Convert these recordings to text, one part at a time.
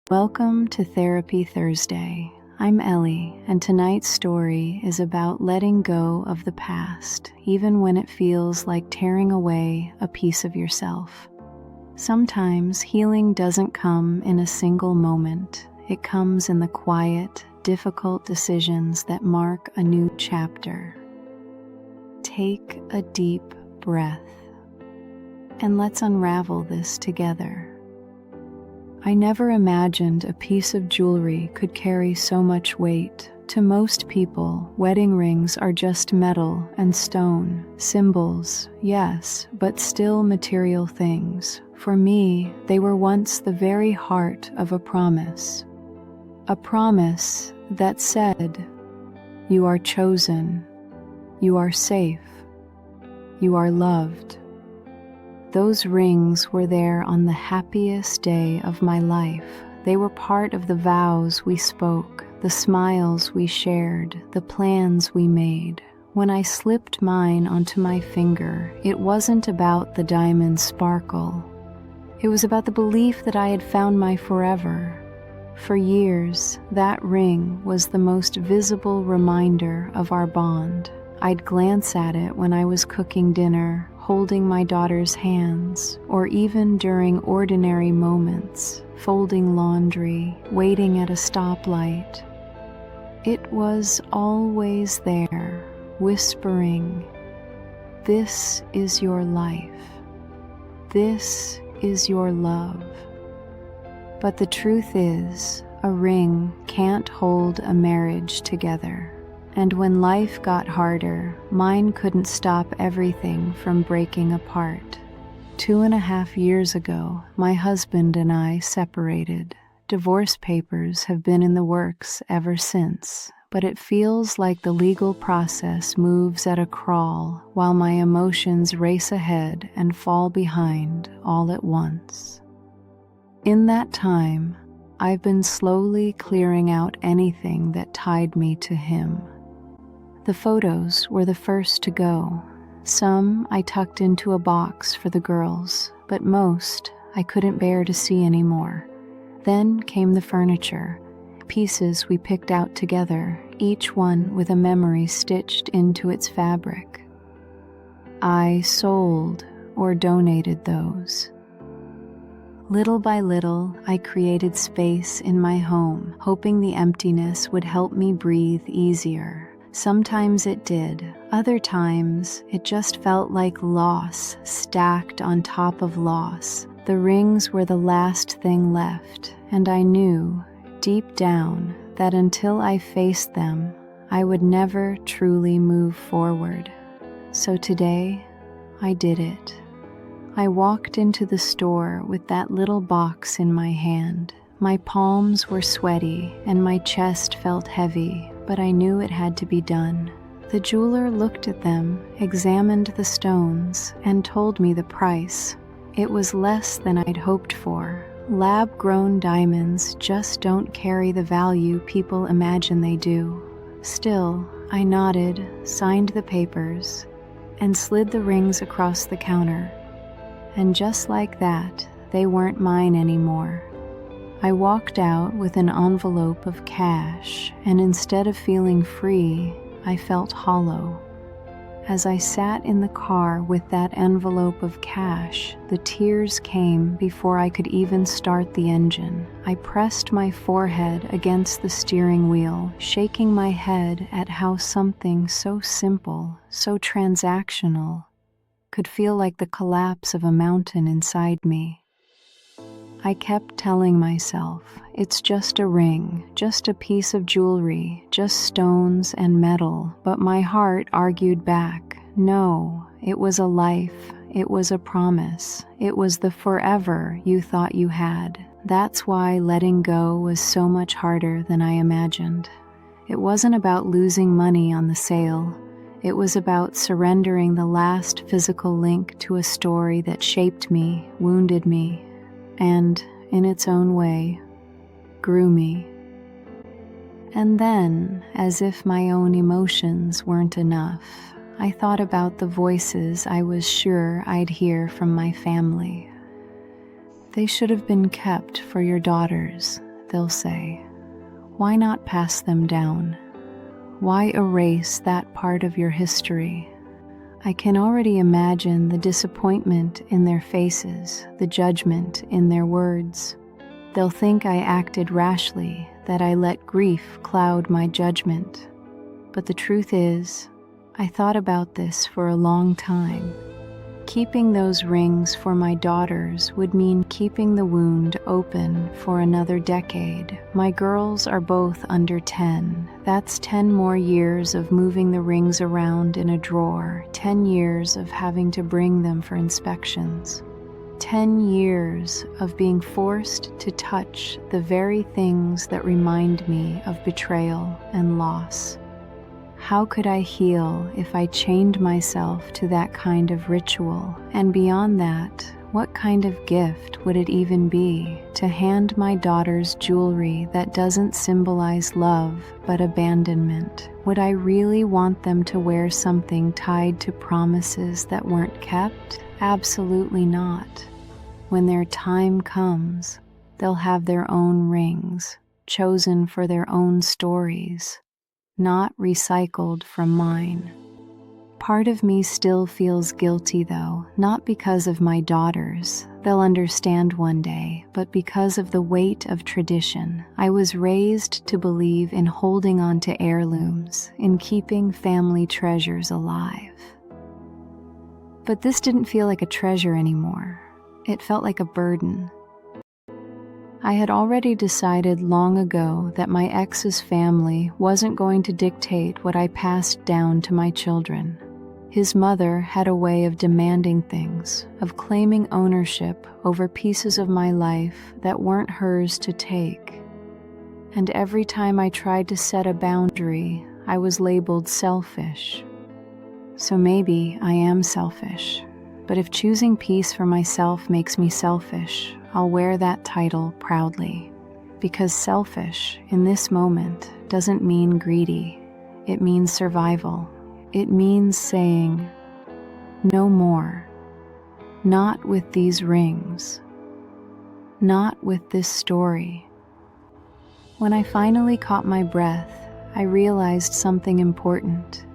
Welcome to Therapy Thursday. I'm Ellie, and tonight's story is about letting go of the past, even when it feels like tearing away a piece of yourself. Sometimes healing doesn't come in a single moment. It comes in the quiet, difficult decisions that mark a new chapter. Take a deep breath, and let's unravel this together. I never imagined a piece of jewelry could carry so much weight. To most people, wedding rings are just metal and stone, symbols, yes, but still material things. For me, they were once the very heart of a promise. A promise that said, "You are chosen, you are safe, you are loved." Those rings were there on the happiest day of my life. They were part of the vows we spoke, the smiles we shared, the plans we made. When I slipped mine onto my finger, it wasn't about the diamond sparkle. It was about the belief that I had found my forever. For years, that ring was the most visible reminder of our bond. I'd glance at it when I was cooking dinner, holding my daughter's hands, or even during ordinary moments, folding laundry, waiting at a stoplight. It was always there, whispering, "This is your life. This is your love." But the truth is, a ring can't hold a marriage together. And when life got harder, mine couldn't stop everything from breaking apart. 2.5 years ago, my husband and I separated. Divorce papers have been in the works ever since, but it feels like the legal process moves at a crawl while my emotions race ahead and fall behind all at once. In that time, I've been slowly clearing out anything that tied me to him. The photos were the first to go. Some I tucked into a box for the girls, but most I couldn't bear to see anymore. Then came the furniture, pieces we picked out together, each one with a memory stitched into its fabric. I sold or donated those. Little by little, I created space in my home, hoping the emptiness would help me breathe easier. Sometimes it did. Other times, it just felt like loss stacked on top of loss. The rings were the last thing left, and I knew, deep down, that until I faced them, I would never truly move forward. So today, I did it. I walked into the store with that little box in my hand. My palms were sweaty, and my chest felt heavy, but I knew it had to be done. The jeweler looked at them, examined the stones, and told me the price. It was less than I'd hoped for. Lab-grown diamonds just don't carry the value people imagine they do. Still, I nodded, signed the papers, and slid the rings across the counter. And just like that, they weren't mine anymore. I walked out with an envelope of cash, and instead of feeling free, I felt hollow. As I sat in the car with that envelope of cash, the tears came before I could even start the engine. I pressed my forehead against the steering wheel, shaking my head at how something so simple, so transactional, could feel like the collapse of a mountain inside me. I kept telling myself, it's just a ring, just a piece of jewelry, just stones and metal, but my heart argued back. No, it was a life, it was a promise, it was the forever you thought you had. That's why letting go was so much harder than I imagined. It wasn't about losing money on the sale. It was about surrendering the last physical link to a story that shaped me, wounded me, and, in its own way, grew me. And then, as if my own emotions weren't enough, I thought about the voices I was sure I'd hear from my family. They should have been kept for your daughters. they'll say. Why not pass them down? Why erase that part of your history? I can already imagine the disappointment in their faces, the judgment in their words. They'll think I acted rashly, that I let grief cloud my judgment. But the truth is, I thought about this for a long time. Keeping those rings for my daughters would mean keeping the wound open for another decade. My girls are both under 10. That's 10 more years of moving the rings around in a drawer, 10 years of having to bring them for inspections, 10 years of being forced to touch the very things that remind me of betrayal and loss. How could I heal if I chained myself to that kind of ritual? And beyond that, what kind of gift would it even be to hand my daughters jewelry that doesn't symbolize love but abandonment? Would I really want them to wear something tied to promises that weren't kept? Absolutely not. When their time comes, they'll have their own rings, chosen for their own stories, not recycled from mine. Part of me still feels guilty though, not because of my daughters, they'll understand one day, but because of the weight of tradition. I was raised to believe in holding on to heirlooms, in keeping family treasures alive. But this didn't feel like a treasure anymore. It felt like a burden. I had already decided long ago that my ex's family wasn't going to dictate what I passed down to my children. His mother had a way of demanding things, of claiming ownership over pieces of my life that weren't hers to take. And every time I tried to set a boundary, I was labeled selfish. So maybe I am selfish, but if choosing peace for myself makes me selfish, I'll wear that title proudly, because selfish in this moment doesn't mean greedy. It means survival. It means saying, no more. Not with these rings. Not with this story. When I finally caught my breath, I realized something important.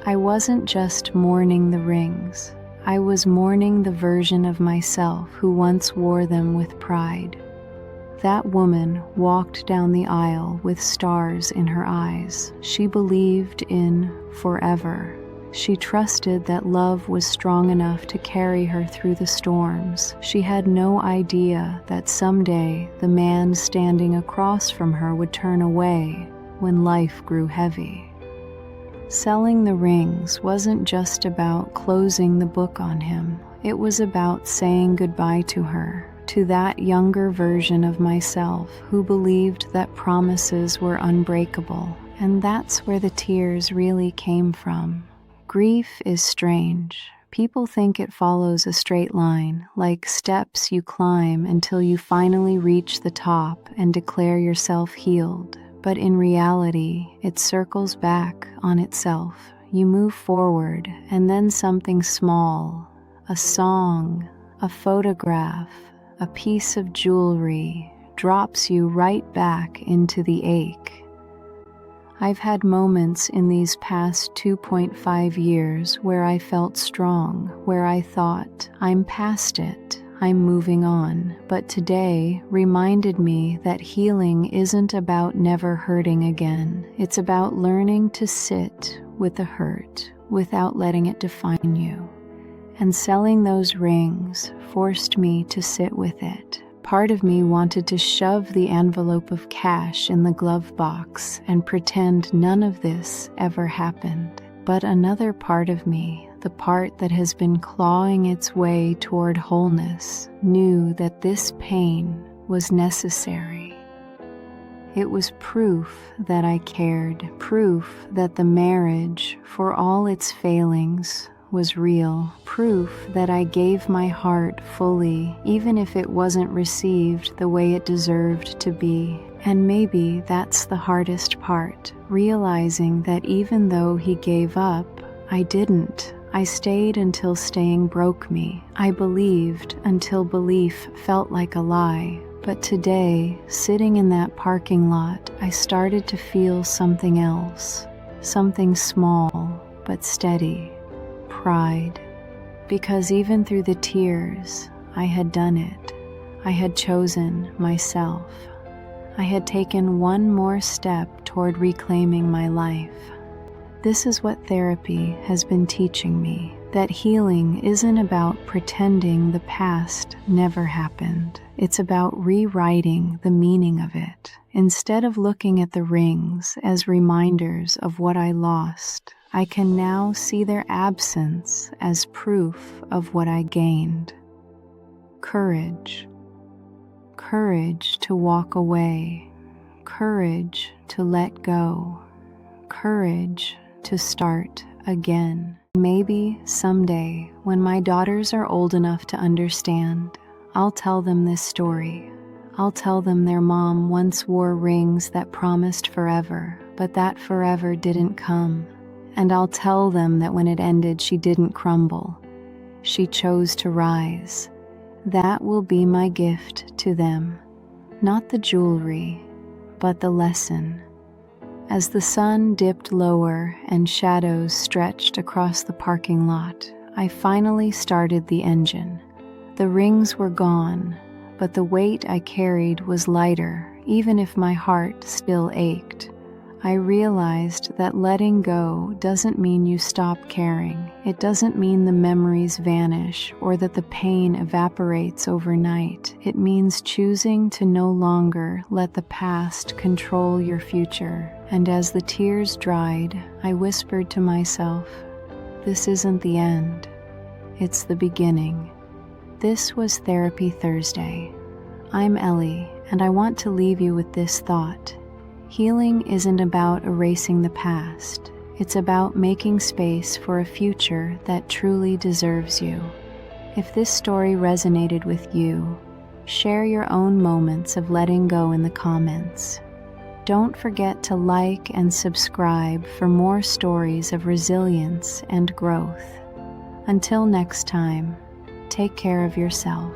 I wasn't just mourning the rings. I was mourning the version of myself who once wore them with pride. That woman walked down the aisle with stars in her eyes. She believed in forever. She trusted that love was strong enough to carry her through the storms. She had no idea that someday the man standing across from her would turn away when life grew heavy. Selling the rings wasn't just about closing the book on him. It was about saying goodbye to her, to that younger version of myself who believed that promises were unbreakable. And that's where the tears really came from. Grief is strange. People think it follows a straight line, like steps you climb until you finally reach the top and declare yourself healed. But in reality, it circles back on itself. You move forward, and then something small, a song, a photograph, a piece of jewelry, drops you right back into the ache. I've had moments in these past 2.5 years where I felt strong, where I thought, I'm past it, I'm moving on. But today reminded me that healing isn't about never hurting again. It's about learning to sit with the hurt without letting it define you. And selling those rings forced me to sit with it. Part of me wanted to shove the envelope of cash in the glove box and pretend none of this ever happened. But another part of me, the part that has been clawing its way toward wholeness, knew that this pain was necessary. It was proof that I cared, proof that the marriage, for all its failings, was real, proof that I gave my heart fully, even if it wasn't received the way it deserved to be. And maybe that's the hardest part, realizing that even though he gave up, I didn't. I stayed until staying broke me. I believed until belief felt like a lie. But today, sitting in that parking lot, I started to feel something else. Something small, but steady. Pride. Because even through the tears, I had done it. I had chosen myself. I had taken one more step toward reclaiming my life. This is what therapy has been teaching me, that healing isn't about pretending the past never happened. It's about rewriting the meaning of it. Instead of looking at the rings as reminders of what I lost, I can now see their absence as proof of what I gained. Courage. Courage to walk away. Courage to let go. Courage to start again. Maybe someday, when my daughters are old enough to understand, I'll tell them this story. I'll tell them their mom once wore rings that promised forever, but that forever didn't come. And I'll tell them that when it ended, she didn't crumble. She chose to rise. That will be my gift to them. Not the jewelry, but the lesson. As the sun dipped lower and shadows stretched across the parking lot, I finally started the engine. The rings were gone, but the weight I carried was lighter, even if my heart still ached. I realized that letting go doesn't mean you stop caring. It doesn't mean the memories vanish or that the pain evaporates overnight. It means choosing to no longer let the past control your future. And as the tears dried, I whispered to myself, "This isn't the end. It's the beginning." This was Therapy Thursday. I'm Ellie, and I want to leave you with this thought. Healing isn't about erasing the past. It's about making space for a future that truly deserves you. If this story resonated with you, share your own moments of letting go in the comments. Don't forget to like and subscribe for more stories of resilience and growth. Until next time, take care of yourself.